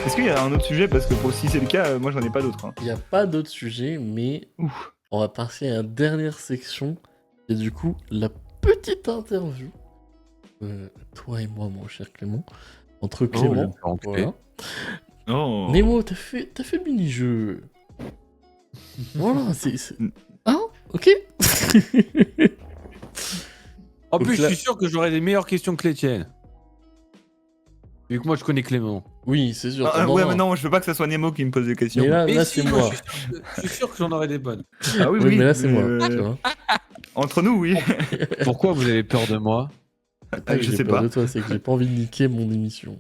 Est-ce qu'il y a un autre sujet? Parce que si c'est le cas, moi j'en ai pas d'autres. Hein. Il n'y a pas d'autres sujets, mais Ouf. on va passer à la dernière section. Et du coup, la petite interview. Toi et moi, mon cher Clément. Entre Clément. Voilà. Oh. Nemo, t'as fait le mini-jeu. Voilà, c'est... Ah, ok. En Donc plus, là- je suis sûr que j'aurai des meilleures questions que les tiennes. Vu que moi, je connais Clément. Oui, c'est sûr. Ah, t'en ouais, auras. mais non, je veux pas que ça soit Nemo qui me pose des questions. Mais moi. là si, c'est moi. Je suis sûr que j'en aurai des bonnes. Ah oui, Oui, oui. mais là, c'est moi. euh, Tu vois. Entre nous, oui. Pourquoi vous avez peur de moi? C'est pas que Je j'ai sais peur pas. de toi, c'est que j'ai pas envie de niquer mon émission.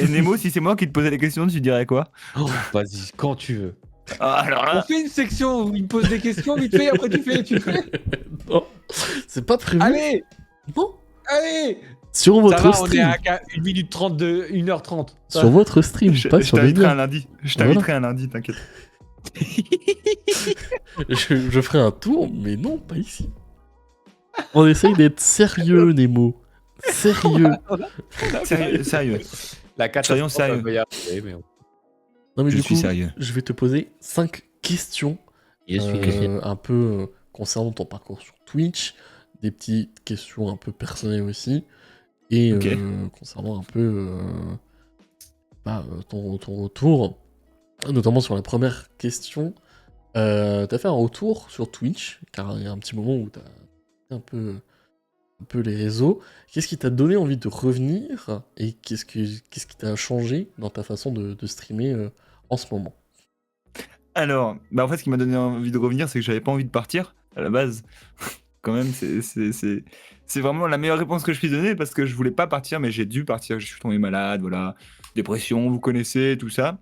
Et Nemo, si c'est moi qui te posais les questions, tu dirais quoi? Oh, vas-y, quand tu veux. Ah, alors On là. fait une section où il me pose des questions vite fait, après tu fais. Non, c'est pas prévu. Allez, Non. allez. Sur Ça votre va, on est stream. à 1 minute 32, 1h30. Sur votre stream, Je pas sur les t'inviterai un miens. lundi. Je t'inviterai un lundi, t'inquiète. Je ferai un tour, mais non, pas ici. On essaye d'être sérieux, Nemo. Sérieux. Sérieux, sérieux. La Soyons catastrophe, sérieux. elle va y arriver, mais bon. Non, mais Je du suis coup, sérieux. je vais te poser 5 questions un peu concernant ton parcours sur Twitch, des petites questions un peu personnelles aussi, et Ok. concernant un peu ton retour, notamment sur la première question. T'as fait un retour sur Twitch, car il y a un petit moment où t'as un peu les réseaux. Qu'est-ce qui t'a donné envie de revenir, et qu'est-ce qui t'a changé dans ta façon de streamer en ce moment? Alors, bah en fait, ce qui m'a donné envie de revenir, c'est que j'avais pas envie de partir à la base. Quand même, c'est vraiment la meilleure réponse que je puisse donner parce que je voulais pas partir, mais j'ai dû partir. Je suis tombé malade, voilà, dépression, vous connaissez tout ça.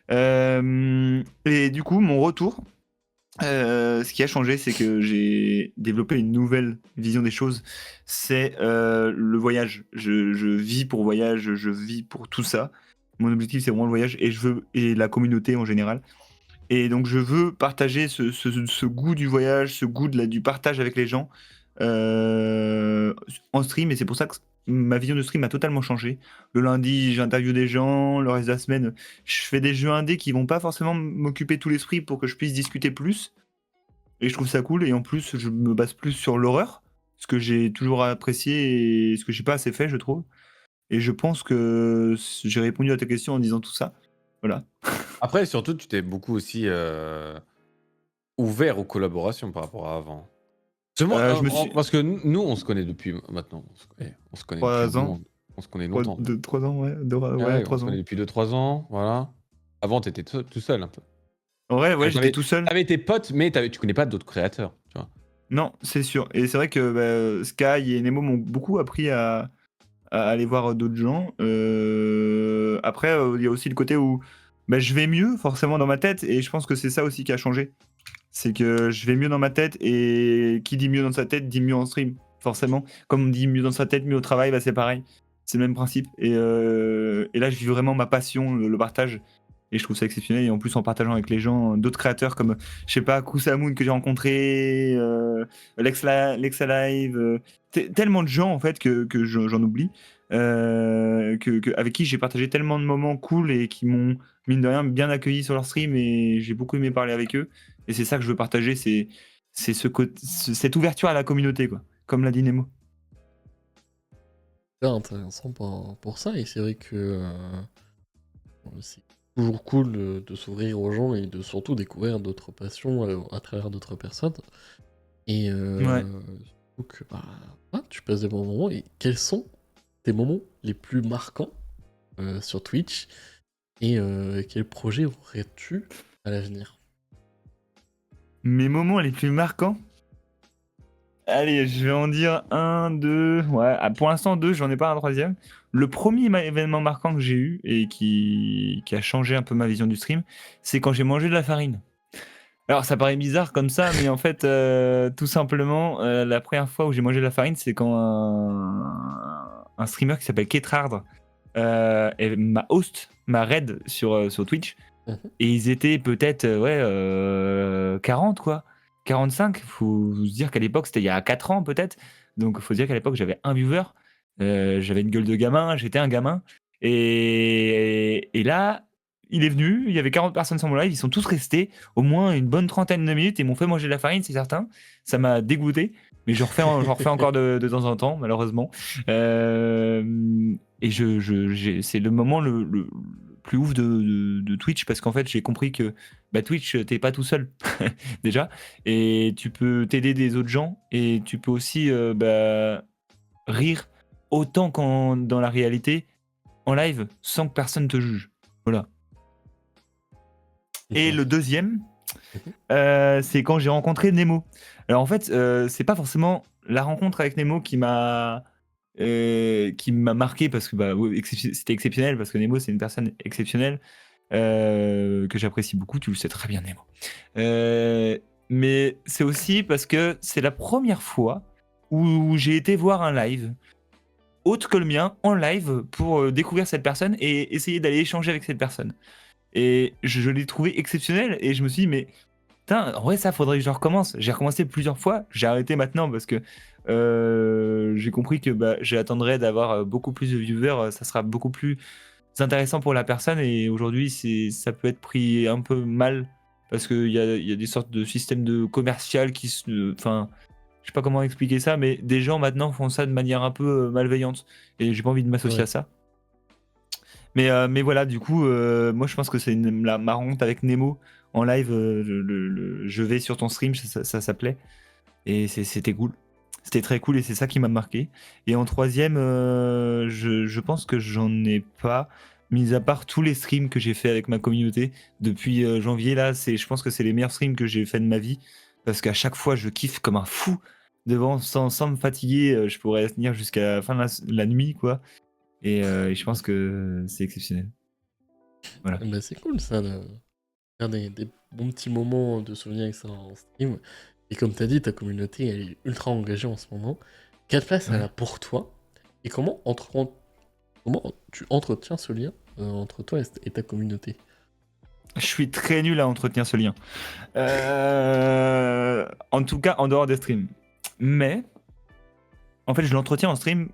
Et du coup, mon retour, ce qui a changé, c'est que j'ai développé une nouvelle vision des choses. C'est le voyage. Je vis pour voyage, je vis pour tout ça. Mon objectif, c'est vraiment le voyage et la communauté en général. Et donc, je veux partager ce goût du voyage, ce goût du partage avec les gens en stream. Et c'est pour ça que ma vision de stream a totalement changé. Le lundi, j'interviewe des gens. Le reste de la semaine, je fais des jeux indés qui vont pas forcément m'occuper tout l'esprit pour que je puisse discuter plus. Et je trouve ça cool. Et en plus, je me base plus sur l'horreur, ce que j'ai toujours apprécié et ce que j'ai pas assez fait, je trouve. Et je pense que j'ai répondu à ta question en disant tout ça. Voilà. Après, surtout, tu t'es beaucoup aussi ouvert aux collaborations par rapport à avant. Je me suis- Parce que nous, on se connaît depuis maintenant. On se connaît depuis 3 un ans. moment. On se connaît longtemps. 3 ans, ouais. Ouais, on 3 se ans. connaît depuis 2-3 ans, voilà. Avant, t'étais tout seul un peu. Ouais, T'avais- j'étais tout seul. T'avais tes potes, mais tu connais pas d'autres créateurs, tu vois. Non, c'est sûr. Et c'est vrai que Sky et Nemo m'ont beaucoup appris à aller voir d'autres gens. Après, il y a aussi le côté où je vais mieux forcément dans ma tête. Et je pense que c'est ça aussi qui a changé. C'est que je vais mieux dans ma tête. Et qui dit mieux dans sa tête dit mieux en stream. Forcément. Comme on dit mieux dans sa tête, mieux au travail, c'est pareil. C'est le même principe. Et là, je vis vraiment ma passion, le partage. Et je trouve ça exceptionnel. Et en plus, en partageant avec les gens, d'autres créateurs comme, je sais pas, Kusamoon que j'ai rencontré, Lex Alive, tellement de gens en fait que j'en oublie, avec qui j'ai partagé tellement de moments cool et qui m'ont, mine de rien, bien accueilli sur leur stream. Et j'ai beaucoup aimé parler avec eux. Et c'est ça que je veux partager, c'est cette ouverture à la communauté, quoi. Comme l'a dit Nemo. Super intéressant pour ça, et c'est vrai que c'est toujours cool de s'ouvrir aux gens et de surtout découvrir d'autres passions à travers d'autres personnes. Et Ouais. surtout que tu passes des bons moments. Et quels sont tes moments les plus marquants sur Twitch, et quels projets aurais-tu à l'avenir? Mes moments les plus marquants? Allez, je vais en dire 1, 2. Ouais, pour l'instant 2, j'en ai pas un troisième. Le premier événement marquant que j'ai eu et qui a changé un peu ma vision du stream, c'est quand j'ai mangé de la farine. Alors ça paraît bizarre comme ça, mais en fait, tout simplement, la première fois où j'ai mangé de la farine, c'est quand un streamer qui s'appelle Ketrard est ma host, ma raid sur Twitch. Mhm. Et ils étaient peut-être 40, quoi. 45. Faut se dire qu'à l'époque, c'était il y a 4 ans peut-être. Donc, faut se dire qu'à l'époque, j'avais un viewer. J'avais une gueule de gamin, j'étais un gamin. Et là, il est venu, il y avait 40 personnes sur mon live, ils sont tous restés au moins une bonne trentaine de minutes et m'ont fait manger de la farine, c'est certain. Ça m'a dégoûté, mais j'en refais encore de temps en temps, malheureusement. Et c'est le moment le plus ouf de Twitch parce qu'en fait, j'ai compris que Twitch, t'es pas tout seul, déjà. Et tu peux t'aider des autres gens et tu peux aussi rire autant qu'en dans la réalité, en live, sans que personne te juge. Voilà. Et le deuxième, c'est quand j'ai rencontré Nemo. Alors en fait, c'est pas forcément la rencontre avec Nemo qui m'a marqué parce que ouais, c'était exceptionnel parce que Nemo c'est une personne exceptionnelle que j'apprécie beaucoup. Tu le sais très bien, Nemo. Mais c'est aussi parce que c'est la première fois où j'ai été voir un live autre que le mien en live pour découvrir cette personne et essayer d'aller échanger avec cette personne. Et je l'ai trouvé exceptionnel et je me suis dit, mais putain, en vrai, ça faudrait que je recommence. J'ai recommencé plusieurs fois, j'ai arrêté maintenant parce que j'ai compris que j'attendrai d'avoir beaucoup plus de viewers, ça sera beaucoup plus intéressant pour la personne et aujourd'hui, ça peut être pris un peu mal parce qu'il y a des sortes de systèmes de commercial qui se. Enfin, je sais pas comment expliquer ça, mais des gens maintenant font ça de manière un peu malveillante et j'ai pas envie de m'associer Ouais. à ça. Mais voilà, du coup, moi je pense que c'est ma rencontre avec Nemo en live. Je vais sur ton stream, ça s'appelait. Et c'était cool. C'était très cool et c'est ça qui m'a marqué. Et en troisième, je pense que j'en ai pas. Mis à part tous les streams que j'ai fait avec ma communauté depuis janvier, là, je pense que c'est les meilleurs streams que j'ai fait de ma vie. Parce qu'à chaque fois, je kiffe comme un fou devant sans me fatiguer. Je pourrais tenir jusqu'à la fin de la nuit, quoi. Et je pense que c'est exceptionnel. Voilà. Bah, c'est cool ça, de faire des bons petits moments de souvenirs avec ça en stream. Et comme t'as dit, ta communauté elle est ultra engagée en ce moment. Quelle place elle Ouais. a pour toi? Et comment tu entretiens ce lien entre toi et ta communauté? Je suis très nul à entretenir ce lien. En tout cas, en dehors des streams. Mais, en fait, je l'entretiens en stream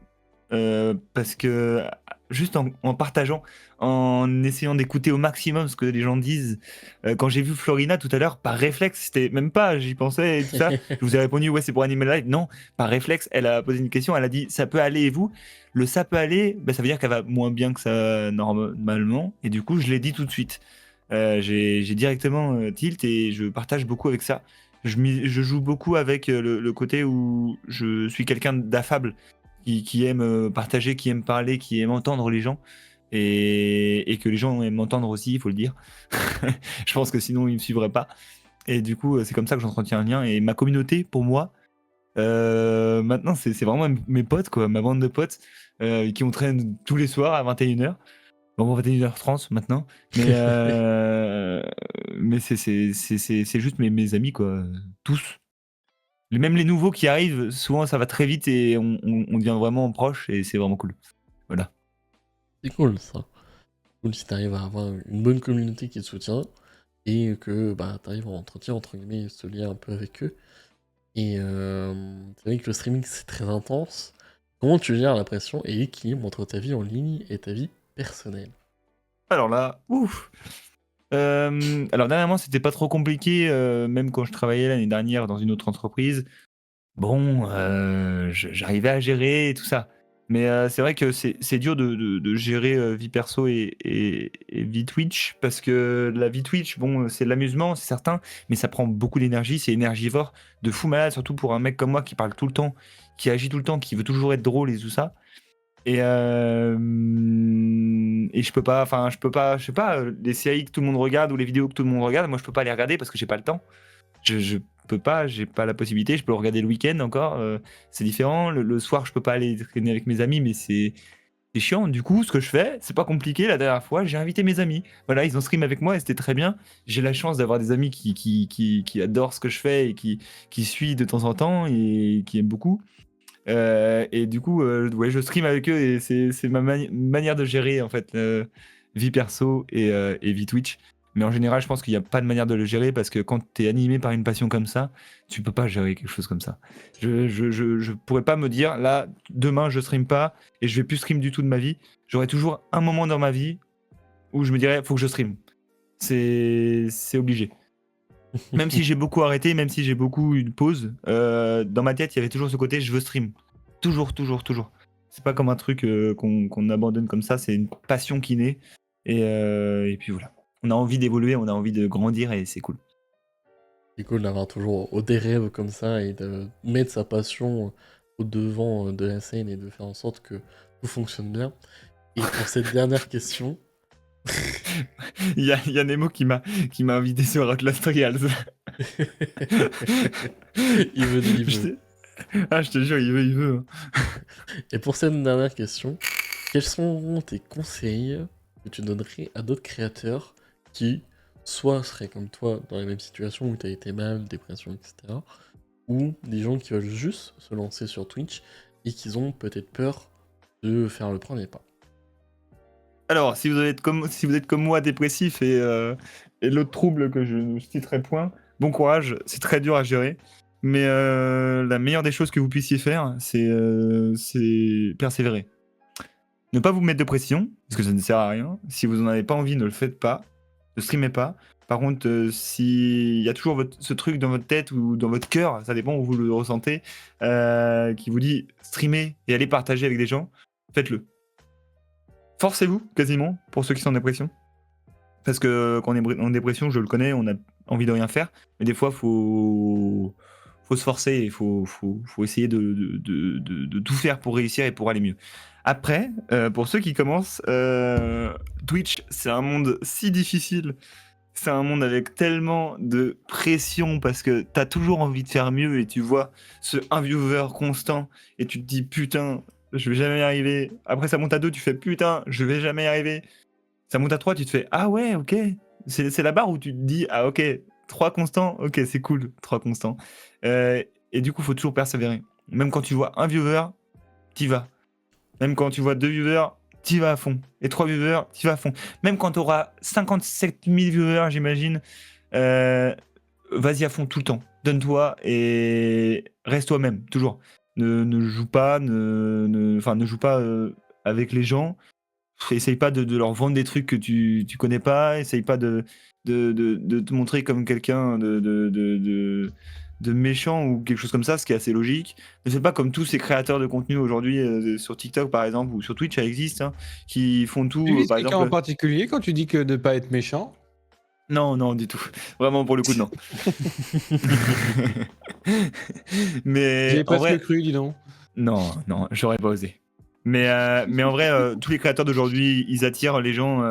parce que juste en partageant, en essayant d'écouter au maximum ce que les gens disent. Quand j'ai vu Florina tout à l'heure, par réflexe, c'était même pas, j'y pensais et tout ça. Je vous ai répondu, ouais, c'est pour animer le live. Non, par réflexe, elle a posé une question, elle a dit, ça peut aller et vous? Le ça peut aller, ça veut dire qu'elle va moins bien que ça normalement. Et du coup, je l'ai dit tout de suite. J'ai directement tilt et je partage beaucoup avec ça. Je joue beaucoup avec le côté où je suis quelqu'un d'affable qui aime partager, qui aime parler, qui aime entendre les gens et que les gens aiment entendre aussi, il faut le dire. Je pense que sinon ils me suivraient pas. Et du coup, c'est comme ça que j'entretiens un lien. Et ma communauté, pour moi, maintenant, c'est vraiment mes potes, quoi, ma bande de potes qui on traîne tous les soirs à 21h. Bon, 21h30 maintenant. Mais c'est juste mes amis, quoi. Tous. Même les nouveaux qui arrivent, souvent ça va très vite et on devient vraiment proche et c'est vraiment cool. Voilà. C'est cool ça. Cool si t'arrives à avoir une bonne communauté qui te soutient et que t'arrives à entretenir entre guillemets ce lien un peu avec eux. Et c'est vrai que le streaming c'est très intense. Comment tu gères la pression et l'équilibre entre ta vie en ligne et ta vie personnelle? Alors là, ouf. Alors dernièrement, c'était pas trop compliqué, même quand je travaillais l'année dernière dans une autre entreprise. Bon, j'arrivais à gérer et tout ça. Mais c'est vrai que c'est dur de gérer vie perso et vie Twitch parce que la vie Twitch, bon, c'est de l'amusement, c'est certain, mais ça prend beaucoup d'énergie, c'est énergivore, de fou malade, surtout pour un mec comme moi qui parle tout le temps, qui agit tout le temps, qui veut toujours être drôle et tout ça. Et je peux pas, enfin, je sais pas, les séries que tout le monde regarde ou les vidéos que tout le monde regarde, moi je peux pas les regarder parce que j'ai pas le temps. Je peux pas, j'ai pas la possibilité. Je peux le regarder le week-end encore, c'est différent. Le soir, je peux pas aller traîner avec mes amis, mais c'est chiant. Du coup, ce que je fais, c'est pas compliqué. La dernière fois, j'ai invité mes amis. Voilà, ils ont stream avec moi et c'était très bien. J'ai la chance d'avoir des amis qui adorent ce que je fais et qui suivent de temps en temps et qui aiment beaucoup. Et du coup, ouais, je stream avec eux et c'est ma manière de gérer en fait vie perso et vie Twitch. Mais en général, je pense qu'il n'y a pas de manière de le gérer parce que quand tu es animé par une passion comme ça, tu peux pas gérer quelque chose comme ça. Je pourrais pas me dire, là, demain, je stream pas et je vais plus stream du tout de ma vie. J'aurai toujours un moment dans ma vie où je me dirais, faut que je stream. C'est obligé. Même si j'ai beaucoup arrêté, même si j'ai beaucoup eu de pause, dans ma tête, il y avait toujours ce côté, je veux stream. Toujours, toujours, toujours. C'est pas comme un truc qu'on abandonne comme ça, c'est une passion qui naît. Et puis voilà. On a envie d'évoluer, on a envie de grandir et c'est cool. C'est cool d'avoir toujours des rêves comme ça et de mettre sa passion au devant de la scène et de faire en sorte que tout fonctionne bien. Et pour cette dernière question, Il y a Nemo qui m'a invité sur Outlast Trials. il veut du Je niveau. Ah, je te jure, il veut. Hein. Et pour cette dernière question, quels sont tes conseils que tu donnerais à d'autres créateurs qui, soit seraient comme toi dans la même situation où tu as été mal, dépression, etc., ou des gens qui veulent juste se lancer sur Twitch et qui ont peut-être peur de faire le premier pas? Alors, si vous êtes comme moi, dépressif et l'autre trouble que je ne citerai point, bon courage, c'est très dur à gérer. Mais la meilleure des choses que vous puissiez faire, c'est persévérer. Ne pas vous mettre de pression, parce que ça ne sert à rien. Si vous n'en avez pas envie, ne le faites pas. Ne streamez pas. Par contre, s'il y a toujours ce truc dans votre tête ou dans votre cœur, ça dépend où vous le ressentez, qui vous dit streamer et aller partager avec des gens, faites-le. Forcez-vous, quasiment, pour ceux qui sont en dépression. Parce que quand on est en dépression, je le connais, on a envie de rien faire. Mais des fois, faut se forcer et faut essayer de tout faire pour réussir et pour aller mieux. Après, pour ceux qui commencent, Twitch, c'est un monde si difficile. C'est un monde avec tellement de pression parce que t'as toujours envie de faire mieux et tu vois ce un viewer constant et tu te dis putain, je vais jamais y arriver. Après, ça monte à 2, tu fais putain, je vais jamais y arriver. Ça monte à 3, tu te fais ah ouais, ok. C'est la barre où tu te dis ah ok, 3 constants, ok, c'est cool, 3 constants. Et du coup, faut toujours persévérer. Même quand tu vois un viewer, t'y vas. Même quand tu vois 2 viewers, t'y vas à fond. Et 3 viewers, t'y vas à fond. Même quand tu auras 57 000 viewers, j'imagine, vas-y à fond tout le temps. Donne-toi et reste toi-même, toujours. Ne joue pas, ne joue pas avec les gens. Essaye pas de leur vendre des trucs que tu connais pas. Essaye pas de te montrer comme quelqu'un de méchant ou quelque chose comme ça, ce qui est assez logique. Ne fais pas comme tous ces créateurs de contenu aujourd'hui sur TikTok par exemple ou sur Twitch, ça existe, hein, qui font tout, Tu vises par quelqu'un en exemple. particulier quand tu dis que de pas être méchant? Non, non, du tout. Vraiment pour le coup, non. Mais J'avais en presque vrai, cru, dis donc. non, non, j'aurais pas osé. Mais en vrai, tous les créateurs d'aujourd'hui, ils attirent les gens.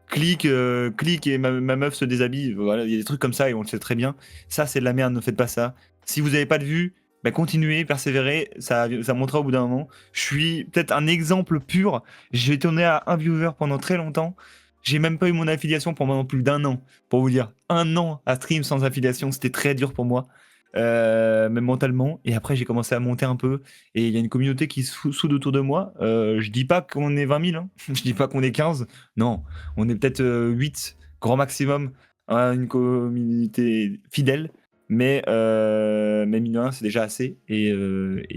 Clique et ma meuf se déshabille. Voilà, il y a des trucs comme ça et on le sait très bien. Ça, c'est de la merde, ne faites pas ça. Si vous n'avez pas de vue, bah, continuez, persévérez. Ça montera au bout d'un moment. Je suis peut-être un exemple pur. J'ai tourné à un viewer pendant très longtemps. J'ai même pas eu mon affiliation pendant plus d'1 an. Pour vous dire, 1 an à stream sans affiliation, c'était très dur pour moi. Même mentalement. Et après, j'ai commencé à monter un peu. Et il y a une communauté qui soude autour de moi. Je dis pas qu'on est 20 000, hein. Je dis pas qu'on est 15. Non, on est peut-être 8, grand maximum, hein, une communauté fidèle. Mais mine de rien, c'est déjà assez. Et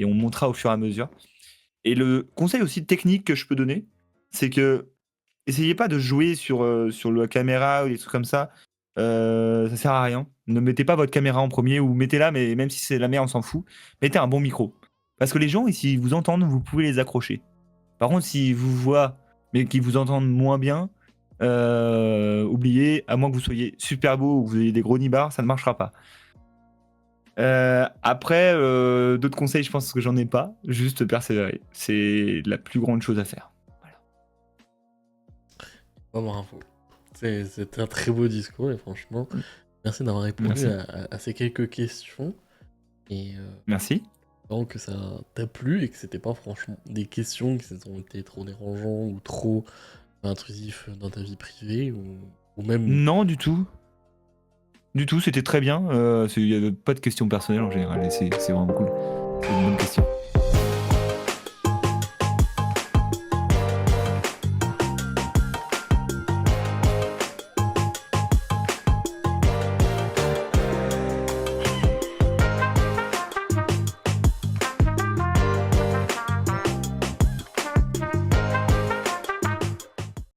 on montera au fur et à mesure. Et le conseil aussi technique que je peux donner, c'est que essayez pas de jouer sur la caméra ou des trucs comme ça. Ça sert à rien. Ne mettez pas votre caméra en premier ou mettez-la, mais même si c'est la merde, on s'en fout. Mettez un bon micro. Parce que les gens, s'ils vous entendent, vous pouvez les accrocher. Par contre, s'ils vous voient, mais qu'ils vous entendent moins bien, oubliez, à moins que vous soyez super beau ou que vous ayez des gros nibards, ça ne marchera pas. Après, d'autres conseils, je pense que j'en ai pas. Juste persévérer. C'est la plus grande chose à faire. Oh, bravo. C'était un très beau discours et franchement, merci d'avoir répondu Merci. à ces quelques questions. Et Merci. j'espère que ça t'a plu et que c'était pas franchement des questions qui ont été trop dérangeants ou trop intrusifs dans ta vie privée ou même. Non, du tout. Du tout, c'était très bien. Il n'y avait pas de questions personnelles en général et c'est vraiment cool. C'est une bonne question.